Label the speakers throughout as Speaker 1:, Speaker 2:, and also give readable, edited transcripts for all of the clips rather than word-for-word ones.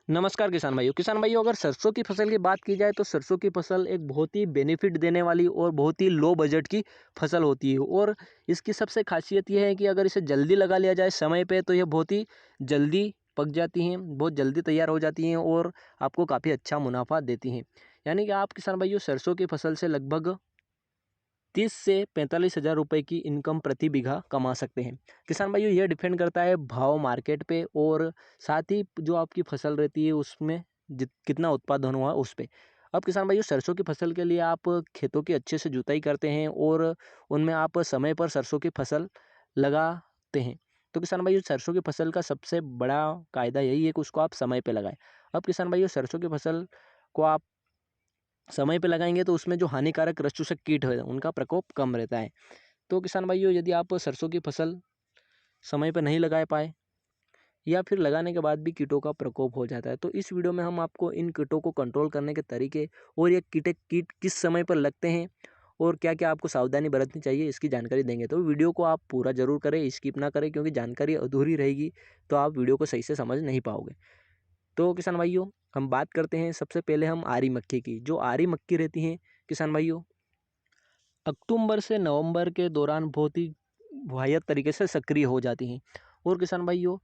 Speaker 1: किसान भाइयों अगर सरसों की फसल की बात की जाए तो सरसों की फसल एक बहुत ही बेनिफिट देने वाली और बहुत ही लो बजट की फसल होती है। और इसकी सबसे खासियत यह है कि अगर इसे जल्दी लगा लिया जाए समय पे तो यह बहुत ही जल्दी पक जाती हैं, बहुत जल्दी तैयार हो जाती हैं और आपको काफ़ी अच्छा मुनाफा देती हैं। यानी कि आप किसान भाइयों सरसों की फसल से लगभग 30 से 45 हज़ार रुपये की इनकम प्रति बीघा कमा सकते हैं। किसान भाइयों यह डिपेंड करता है भाव मार्केट पे और साथ ही जो आपकी फसल रहती है उसमें कितना उत्पादन हुआ उस पे। अब किसान भाइयों सरसों की फसल के लिए आप खेतों की अच्छे से जुताई करते हैं और उनमें आप समय पर सरसों की फसल लगाते हैं। तो किसान भाइयों सरसों की फसल का सबसे बड़ा कायदा यही है कि उसको आप समय पे लगाएं। अब किसान भाइयों सरसों की फसल को आप समय पे लगाएंगे तो उसमें जो हानिकारक रस चूसक कीट है उनका प्रकोप कम रहता है। तो किसान भाइयों यदि आप सरसों की फसल समय पर नहीं लगा पाए या फिर लगाने के बाद भी कीटों का प्रकोप हो जाता है तो इस वीडियो में हम आपको इन कीटों को कंट्रोल करने के तरीके और ये कीट किस समय पर लगते हैं और क्या क्या आपको सावधानी बरतनी चाहिए इसकी जानकारी देंगे। तो वीडियो को आप पूरा जरूर करें, स्किप ना करें, क्योंकि जानकारी अधूरी रहेगी तो आप वीडियो को सही से समझ नहीं पाओगे। तो किसान भाइयों हम बात करते हैं सबसे पहले हम आरी मक्खी की। जो आरी मक्खी रहती हैं किसान भाइयों अक्टूबर से नवंबर के दौरान बहुत ही वाहियात तरीके से सक्रिय हो जाती हैं। और किसान भाइयों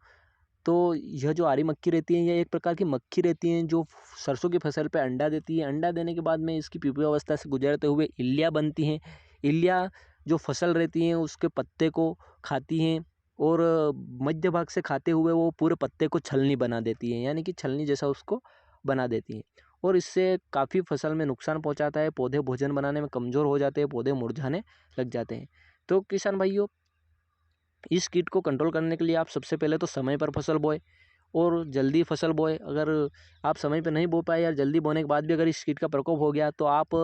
Speaker 1: तो यह जो आरी मक्खी रहती है यह एक प्रकार की मक्खी रहती हैं जो सरसों की फसल पे अंडा देती है। अंडा देने के बाद में इसकी प्यूपा अवस्था से गुजरते हुए इल्लियाँ बनती हैं। इल्लियाँ जो फसल रहती हैं उसके पत्ते को खाती हैं और मध्य भाग से खाते हुए वो पूरे पत्ते को छलनी बना देती हैं, यानी कि छलनी जैसा उसको बना देती हैं। और इससे काफ़ी फसल में नुकसान पहुंचाता है, पौधे भोजन बनाने में कमज़ोर हो जाते हैं, पौधे मुरझाने लग जाते हैं। तो किसान भाइयों इस कीट को कंट्रोल करने के लिए आप सबसे पहले तो समय पर फसल बोए और जल्दी फसल बोए। अगर आप समय पे नहीं बो पाए या जल्दी बोने के बाद भी अगर इस कीट का प्रकोप हो गया तो आप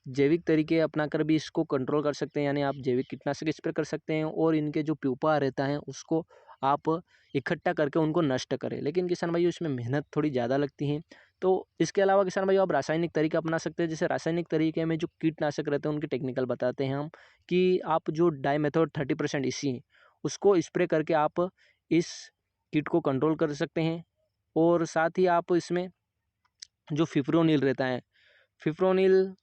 Speaker 1: जैविक तरीके अपना कर भी इसको कंट्रोल कर सकते हैं, यानी आप जैविक कीटनाशक स्प्रे कर सकते हैं और इनके जो प्यूपा रहता है उसको आप इकट्ठा करके उनको नष्ट करें। लेकिन किसान भाइयों इसमें मेहनत थोड़ी ज़्यादा लगती है। तो इसके अलावा किसान भाइयों आप रासायनिक तरीका अपना सकते हैं। जैसे रासायनिक तरीके में जो कीटनाशक रहते हैं उनकी टेक्निकल बताते हैं हम कि आप जो डाईमेथोड 30% इसी उसको स्प्रे करके आप इस कीट को कंट्रोल कर सकते हैं। और साथ ही आप इसमें जो फिप्रोनिल रहता है, फिप्रोनिल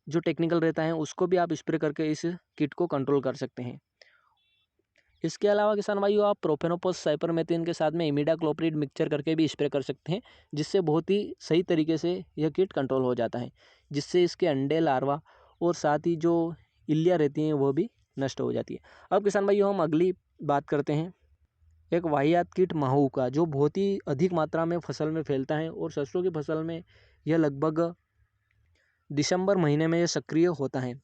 Speaker 1: जो टेक्निकल रहता है उसको भी आप स्प्रे करके इस कीट को कंट्रोल कर सकते हैं। इसके अलावा किसान भाइयों आप प्रोफेनोफॉस साइपरमेथ्रिन के साथ में इमिडाक्लोप्रिड मिक्सचर करके भी स्प्रे कर सकते हैं, जिससे बहुत ही सही तरीके से यह कीट कंट्रोल हो जाता है, जिससे इसके अंडे लार्वा और साथ ही जो इल्लियाँ रहती हैं वो भी नष्ट हो जाती है। अब किसान भाइयों हम अगली बात करते हैं एक वाहियात कीट माहू का, जो बहुत ही अधिक मात्रा में फसल में फैलता है और सरसों की फसल में यह लगभग दिसंबर महीने में यह सक्रिय होता है।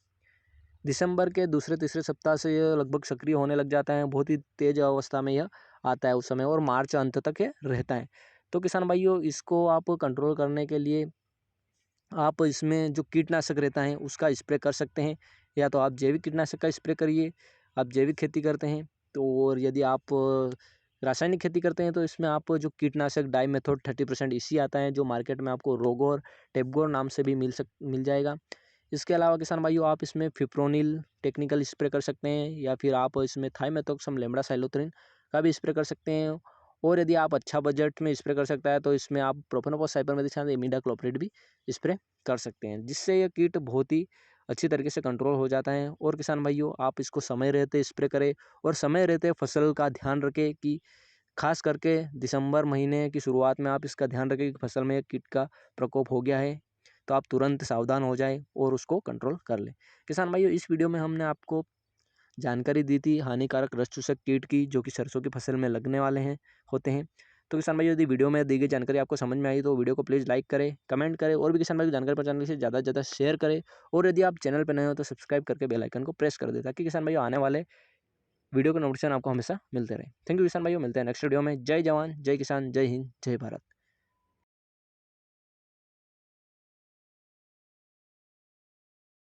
Speaker 1: दिसंबर के दूसरे तीसरे सप्ताह से यह लगभग सक्रिय होने लग जाता है, बहुत ही तेज अवस्था में यह आता है उस समय और मार्च अंत तक यह रहता है। तो किसान भाइयों इसको आप कंट्रोल करने के लिए आप इसमें जो कीटनाशक रहता है उसका स्प्रे कर सकते हैं, या तो आप जैविक कीटनाशक का स्प्रे करिए। आप जैविक खेती करते हैं तो, और यदि आप रासायनिक खेती करते हैं तो इसमें आप जो कीटनाशक डाईमेथोड 30% इसी आता है, जो मार्केट में आपको रोगोर टेपगोर नाम से भी मिल जाएगा। इसके अलावा किसान भाइयों आप इसमें फिप्रोनिल टेक्निकल स्प्रे कर सकते हैं, या फिर आप इसमें थाइमेथोक्सम लेम्डा साइलोथ्रिन का भी स्प्रे कर सकते हैं। और यदि आप अच्छा बजट में स्प्रे कर सकता है तो इसमें आप प्रोफेनोफॉस साइपरमेथ्रिन इमिडाक्लोप्रिड भी स्प्रे कर सकते हैं, जिससे ये कीट बहुत ही अच्छी तरीके से कंट्रोल हो जाता है। और किसान भाइयों आप इसको समय रहते स्प्रे करें और समय रहते फसल का ध्यान रखें कि खास करके दिसंबर महीने की शुरुआत में आप इसका ध्यान रखें कि फसल में कीट का प्रकोप हो गया है, तो आप तुरंत सावधान हो जाएं और उसको कंट्रोल कर लें। किसान भाइयों इस वीडियो में हमने आपको जानकारी दी थी हानिकारक रस चूसक कीट की, जो कि सरसों की फसल में लगने वाले हैं होते हैं। तो किसान भाइयों यदि वीडियो में दी गई जानकारी आपको समझ में आई तो वीडियो को प्लीज़ लाइक करें, कमेंट करें और भी किसान भाई को जानकारी पहुंचाने के लिए ज़्यादा से ज़्यादा शेयर करें। और यदि आप चैनल पर नए हो तो सब्सक्राइब करके बेल आइकन को प्रेस कर दें, ताकि किसान भाइयों आने वाले वीडियो के नोटिफिकेशन आपको हमेशा मिलते रहे। थैंक यू किसान भाइयों, मिलते हैं नेक्स्ट वीडियो में। जय जवान, जय किसान, जय हिंद, जय भारत।